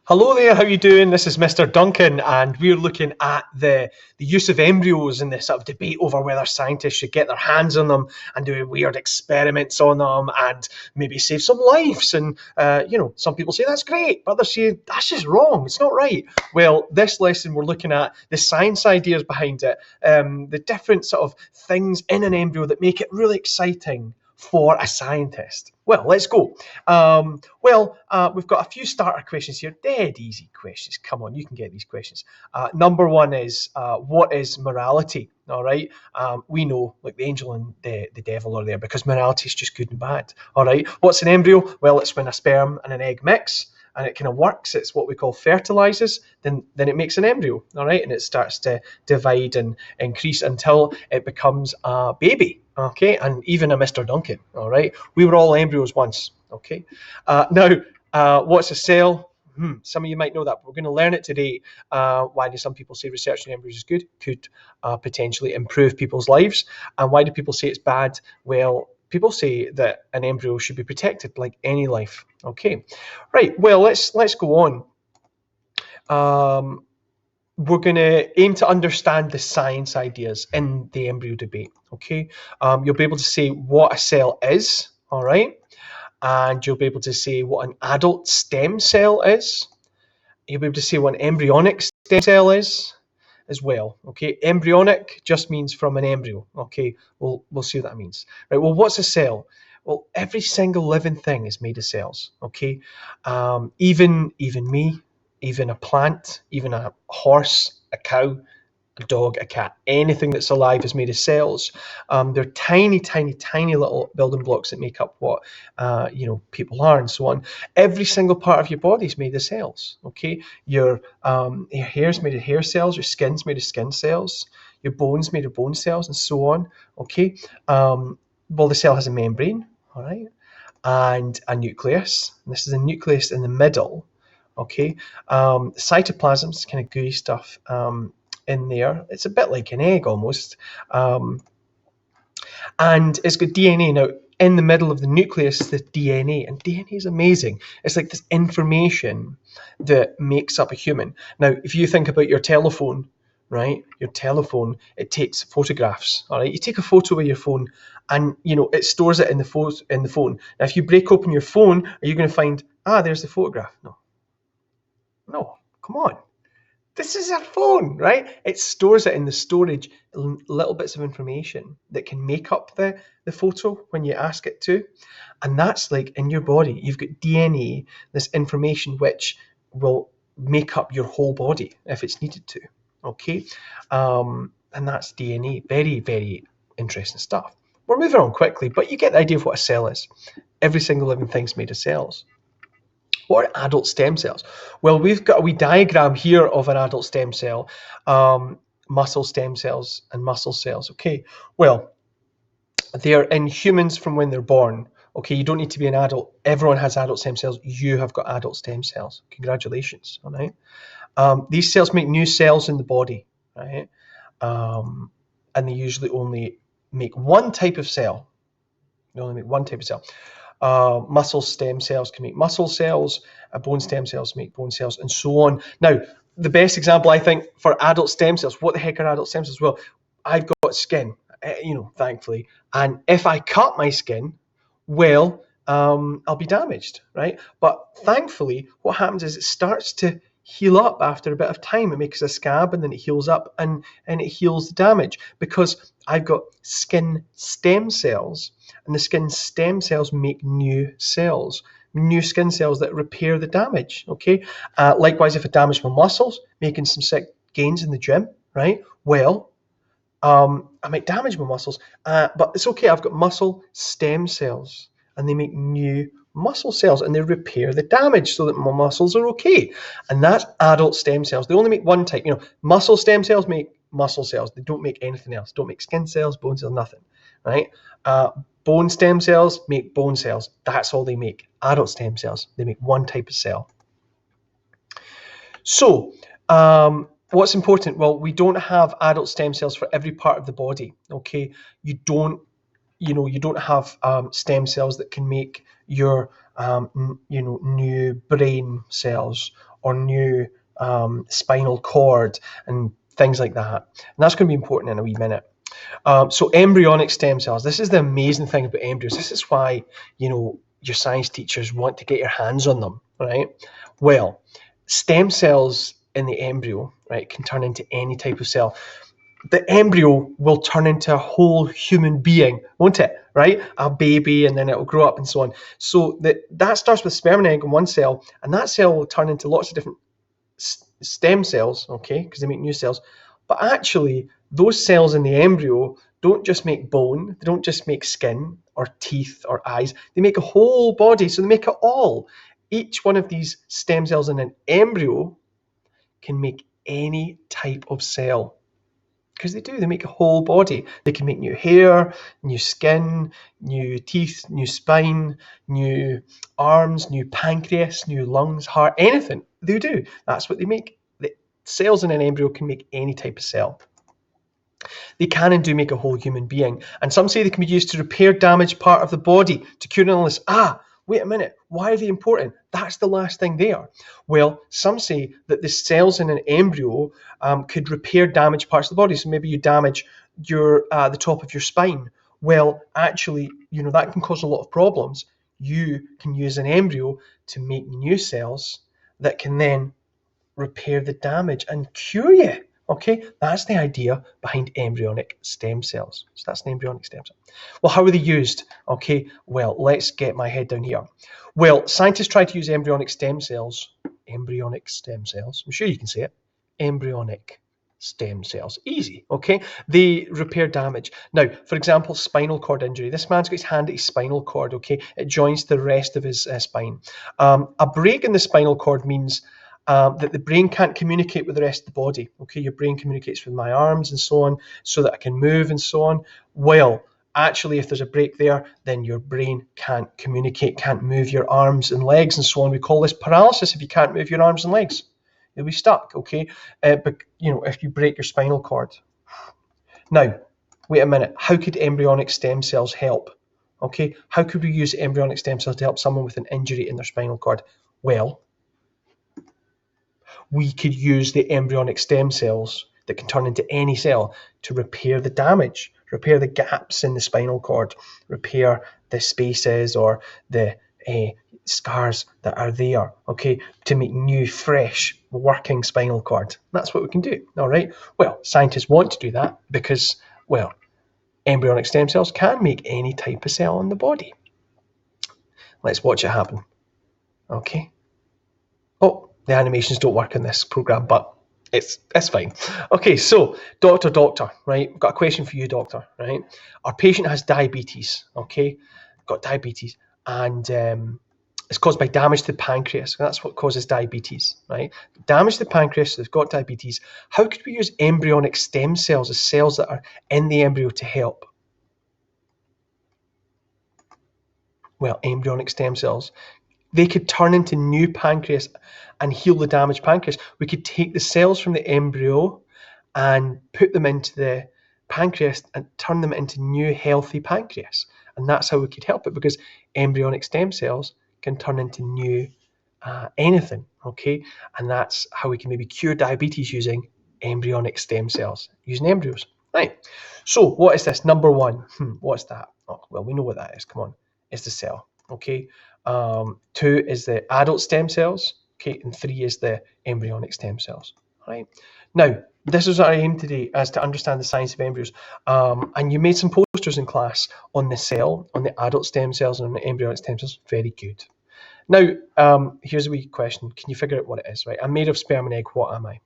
Hello there, how you doing? This is Mr. Duncan, and we're looking at the use of embryos in this sort of debate over whether scientists should get their hands on them and do weird experiments on them and maybe save some lives. And, some people say that's great, but others say that's just wrong, it's not right. Well, this lesson we're looking at the science ideas behind it, the different sort of things in an embryo that make it really exciting for a scientist. Well, let's go. We've got a few starter questions here. Dead easy questions. Come on, you can get these questions. Number one is, what is morality? All right. We know, like the angel and the devil are there because morality is just good and bad. All right. What's an embryo? Well, it's when a sperm and an egg mix. And it kind of works. It's what we call fertilizes. Then it makes an embryo, all right, and it starts to divide and increase until it becomes a baby, okay, and even a Mr. Duncan, all right. We were all embryos once, okay. What's a cell? Some of you might know that, but we're going to learn it today. Why do some people say research on embryos is good? Could potentially improve people's lives. And why do people say it's bad? Well, people say that an embryo should be protected like any life. Okay, right. Well, let's go on. We're going to aim to understand the science ideas in the embryo debate. Okay, you'll be able to say what a cell is. All right, and you'll be able to say what an adult stem cell is. You'll be able to say what an embryonic stem cell is as well. Okay, embryonic just means from an embryo. Okay, we'll see what that means. Right. Well, what's a cell? Well, every single living thing is made of cells. Okay, even me, even a plant, even a horse, a cow, a dog, a cat, anything that's alive is made of cells. They're tiny, tiny, tiny little building blocks that make up what people are and so on. Every single part of your body is made of cells. Okay, your hair's made of hair cells, your skin's made of skin cells, your bone's made of bone cells, and so on. Okay, well, the cell has a membrane, all right, and a nucleus. And this is a nucleus in the middle. Okay, cytoplasm is kind of gooey stuff. In there, it's a bit like an egg almost, and it's got DNA. Now, in the middle of the nucleus is the DNA, and DNA is amazing. It's like this information that makes up a human. Now, if you think about your telephone, right? Your telephone, it takes photographs. All right, you take a photo with your phone, and it stores it in the phone. Now, if you break open your phone, are you going to find there's the photograph? No, come on. This is a phone, right? It stores it in the storage, little bits of information that can make up the photo when you ask it to. And that's like in your body, you've got DNA, this information which will make up your whole body if it's needed to, okay? And that's DNA. Very, very interesting stuff. We're moving on quickly, but you get the idea of what a cell is. Every single living thing's made of cells. What are adult stem cells? Well, we've got a wee diagram here of an adult stem cell, muscle stem cells and muscle cells. Okay, well, they're in humans from when they're born. Okay, you don't need to be an adult. Everyone has adult stem cells. You have got adult stem cells. Congratulations, all right? These cells make new cells in the body, right? And they usually only make one type of cell. They only make one type of cell. Muscle stem cells can make muscle cells, bone stem cells make bone cells, and so on. Now, the best example, I think, for adult stem cells, what the heck are adult stem cells? Well, I've got skin, thankfully, and if I cut my skin, well, I'll be damaged, right? But thankfully, what happens is it starts to heal up after a bit of time. It makes a scab, and then it heals up, and it heals the damage because I've got skin stem cells, and the skin stem cells make new cells, new skin cells that repair the damage. Okay. Likewise, if I damage my muscles, making some sick gains in the gym, right? Well, I might damage my muscles, but it's okay. I've got muscle stem cells, and they make new muscle cells, and they repair the damage so that my muscles are okay. And that's adult stem cells. They only make one type. Muscle stem cells make muscle cells. They don't make anything else. Don't make skin cells, bone cells, nothing, right? Bone stem cells make bone cells. That's all they make. Adult stem cells, they make one type of cell. So, what's important? Well, we don't have adult stem cells for every part of the body. Okay, you don't have stem cells that can make your new brain cells or new spinal cord and things like that. And that's going to be important in a wee minute. So embryonic stem cells. This is the amazing thing about embryos. This is why, your science teachers want to get your hands on them, right? Well, stem cells in the embryo, right, can turn into any type of cell. The embryo will turn into a whole human being, won't it? Right? A baby, and then it will grow up and so on. So that starts with sperm and egg in one cell, and that cell will turn into lots of different stem cells, okay, because they make new cells. But actually, those cells in the embryo don't just make bone, they don't just make skin or teeth or eyes, they make a whole body, so they make it all. Each one of these stem cells in an embryo can make any type of cell. Because they make a whole body. They can make new hair, new skin, new teeth, new spine, new arms, new pancreas, new lungs, heart, anything. They do. That's what they make. The cells in an embryo can make any type of cell. They can and do make a whole human being. And some say they can be used to repair damaged part of the body, to cure an illness. Wait a minute, why are they important? That's the last thing there. Well, some say that the cells in an embryo could repair damaged parts of the body. So maybe you damage the top of your spine. Well, actually, that can cause a lot of problems. You can use an embryo to make new cells that can then repair the damage and cure you. Okay, that's the idea behind embryonic stem cells. So that's an embryonic stem cell. Well, how are they used? Okay, well, let's get my head down here. Well, scientists try to use embryonic stem cells. Embryonic stem cells. I'm sure you can say it. Embryonic stem cells. Easy, okay? They repair damage. Now, for example, spinal cord injury. This man's got his hand at his spinal cord, okay? It joins the rest of his spine. A break in the spinal cord means that the brain can't communicate with the rest of the body. Okay, your brain communicates with my arms and so on, so that I can move and so on. Well, actually, if there's a break there, then your brain can't communicate, can't move your arms and legs and so on. We call this paralysis if you can't move your arms and legs. You'll be stuck, okay? But, if you break your spinal cord. Now, wait a minute. How could embryonic stem cells help? Okay, how could we use embryonic stem cells to help someone with an injury in their spinal cord? Well, we could use the embryonic stem cells that can turn into any cell to repair the damage, repair the gaps in the spinal cord, repair the spaces or the scars that are there, okay, to make new, fresh, working spinal cord. That's what we can do, all right? Well, scientists want to do that because, well, embryonic stem cells can make any type of cell in the body. Let's watch it happen, okay? Oh, the animations don't work in this program, but it's fine. Okay, so doctor, right? I've got a question for you, doctor, right? Our patient has diabetes, okay? Got diabetes, and it's caused by damage to the pancreas. That's what causes diabetes, right? Damage to the pancreas, so they've got diabetes. How could we use embryonic stem cells as cells that are in the embryo to help? Well, embryonic stem cells, they could turn into new pancreas and heal the damaged pancreas. We could take the cells from the embryo and put them into the pancreas and turn them into new healthy pancreas. And that's how we could help it, because embryonic stem cells can turn into new anything, okay? And that's how we can maybe cure diabetes using embryonic stem cells, using embryos. Right, so what is this? Number one, what's that? Oh, well, we know what that is, come on. It's the cell, okay? 2 is the adult stem cells, okay, and 3 is the embryonic stem cells. Right. Now, this is our aim today, as to understand the science of embryos. And you made some posters in class on the cell, on the adult stem cells, and on the embryonic stem cells. Very good. Now, here's a wee question. Can you figure out what it is? Right. I'm made of sperm and egg. What am I?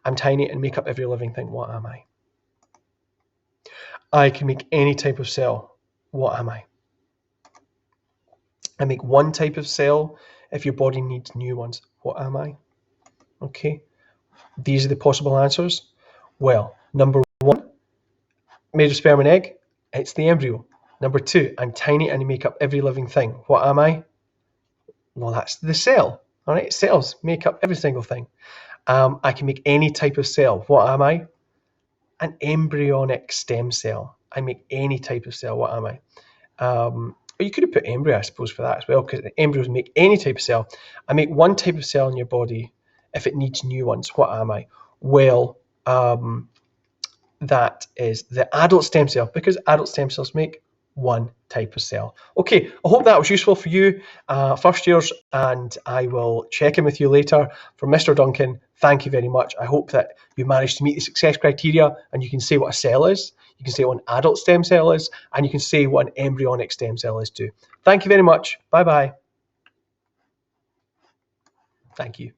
I'm tiny and make up every living thing. What am I? I can make any type of cell. What am I? I make one type of cell if your body needs new ones. What am I? Okay, these are the possible answers. Well, number 1, made of sperm and egg, it's the embryo. Number 2, I'm tiny and I make up every living thing. What am I? Well, that's the cell. All right, cells make up every single thing. I can make any type of cell. What am I? An embryonic stem cell. I make any type of cell. What am I? Or you could have put embryo, I suppose, for that as well, because embryos make any type of cell. I make one type of cell in your body. If it needs new ones, what am I? Well, that is the adult stem cell, because adult stem cells make one type of cell. Okay, I hope that was useful for you, first years, and I will check in with you later. For Mr. Duncan, thank you very much. I hope that you managed to meet the success criteria and you can say what a cell is, you can say what an adult stem cell is, and you can say what an embryonic stem cell is too. Thank you very much. Bye-bye. Thank you.